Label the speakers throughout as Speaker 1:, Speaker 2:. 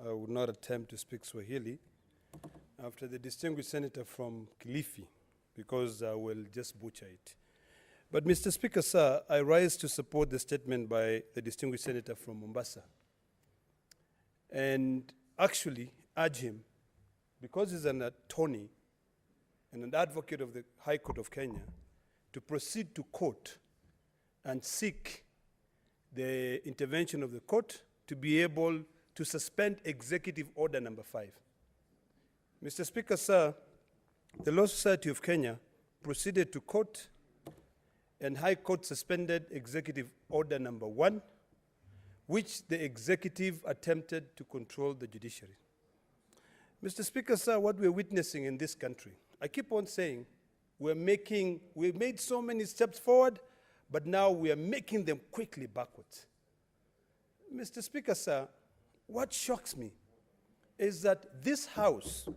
Speaker 1: I would not attempt to speak Swahili after the distinguished senator from Kilifi, because I will just butcher it. But Mr. Speaker, sir, I rise to support the statement by the distinguished senator from Mombasa and actually urge him, because he's an attorney and an advocate of the High Court of Kenya, to proceed to court and seek the intervention of the court to be able to suspend Executive Order number 5. Mr. Speaker, sir, the Law Society of Kenya proceeded to court, and High Court suspended Executive Order number 1, which the executive attempted to control the judiciary. Mr. Speaker, sir, what we're witnessing in this country, I keep on saying we've made so many steps forward, but now we are making them quickly backwards. Mr. Speaker, sir, what shocks me is that this House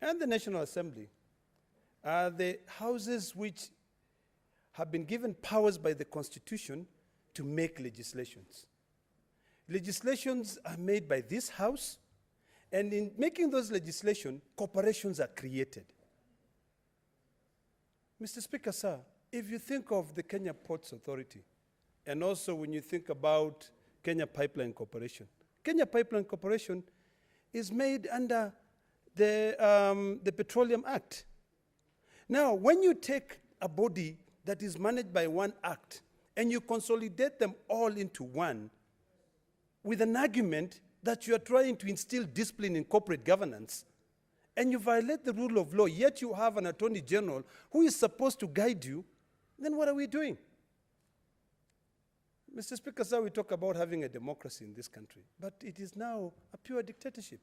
Speaker 1: and the National Assembly are the houses which have been given powers by the Constitution to make legislations. Legislations are made by this House, and in making those legislation, corporations are created. Mr. Speaker, sir, if you think of the Kenya Ports Authority, and also when you think about Kenya Pipeline Corporation, Kenya Pipeline Corporation is made under the Petroleum Act. Now, when you take a body that is managed by one act and you consolidate them all into one with an argument that you are trying to instill discipline in corporate governance, and you violate the rule of law, yet you have an Attorney General who is supposed to guide you, then what are we doing? Mr. Speaker, sir, we talk about having a democracy in this country, but it is now a pure dictatorship.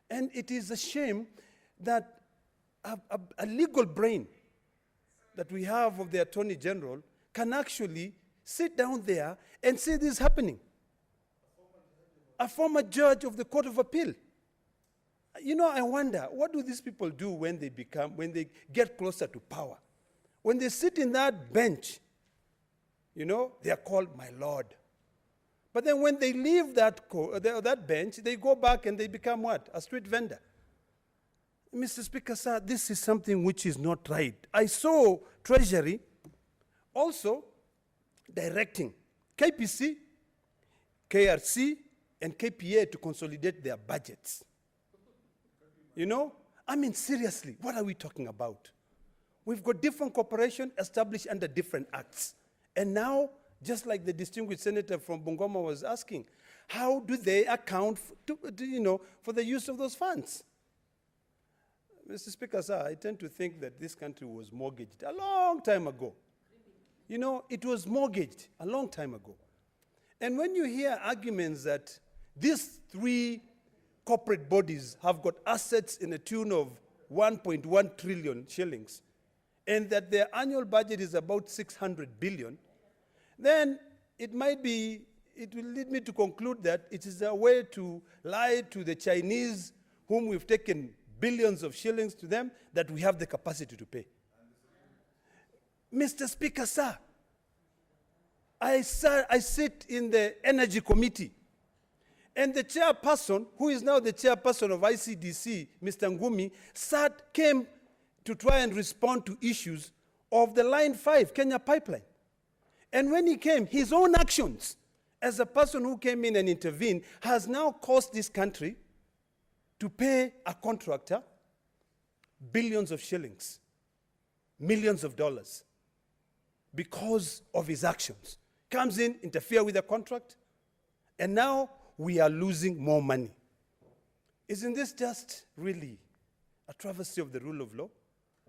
Speaker 1: And it is a shame that a legal brain that we have of the Attorney General can actually sit down there and see this happening. A former judge of the Court of Appeal. You know, I wonder, what do these people do when they get closer to power? When they sit in that bench, you know, they are called my lord. But then when they leave that bench, they go back and they become what? A street vendor. Mr. Speaker, sir, this is something which is not right. I saw Treasury also directing KPC, KRC, and KPA to consolidate their budgets. You know, I mean, seriously, what are we talking about? We've got different corporations established under different acts. And now, just like the distinguished senator from Bungoma was asking, how do they account for the use of those funds? Mr. Speaker, sir, I tend to think that this country was mortgaged a long time ago. You know, it was mortgaged a long time ago. And when you hear arguments that these 3 corporate bodies have got assets in a tune of 1.1 trillion shillings, and that their annual budget is about 600 billion, then it will lead me to conclude that it is a way to lie to the Chinese, whom we've taken billions of shillings to them, that we have the capacity to pay. Mr. Speaker, sir, I sit in the Energy Committee, and the chairperson, who is now the chairperson of ICDC, Mr. Ngumi, came to try and respond to issues of the Line 5 Kenya Pipeline. And when he came, his own actions as a person who came in and intervened has now caused this country to pay a contractor billions of shillings, millions of dollars, because of his actions. Comes in, interfere with the contract, and now we are losing more money. Isn't this just really a travesty of the rule of law?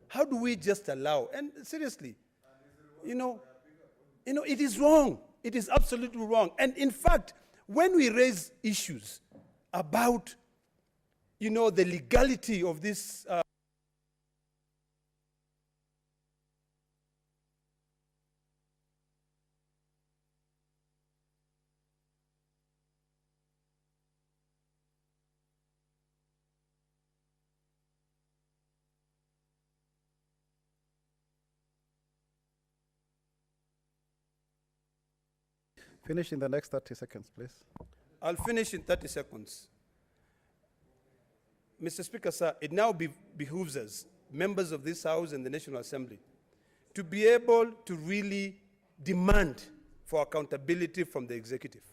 Speaker 1: How do we just allow? And seriously, you know, it is wrong. It is absolutely wrong. And in fact, when we raise issues about, you know, the legality of this
Speaker 2: Finish in the next 30 seconds, please.
Speaker 1: I'll finish in 30 seconds. Mr. Speaker, sir, it now behooves us, members of this House and the National Assembly, to be able to really demand for accountability from the executive.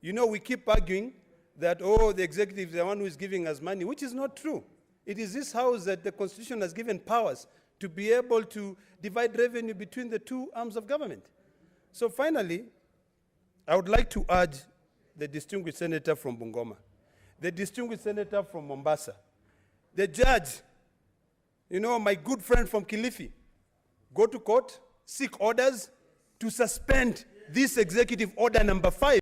Speaker 1: You know, we keep arguing that, oh, the executive is the one who is giving us money, which is not true. It is this House that the Constitution has given powers to be able to divide revenue between the two arms of government. So finally, I would like to urge the distinguished senator from Bungoma, the distinguished senator from Mombasa, the judge, you know, my good friend from Kilifi, go to court, seek orders to suspend this executive order number 5.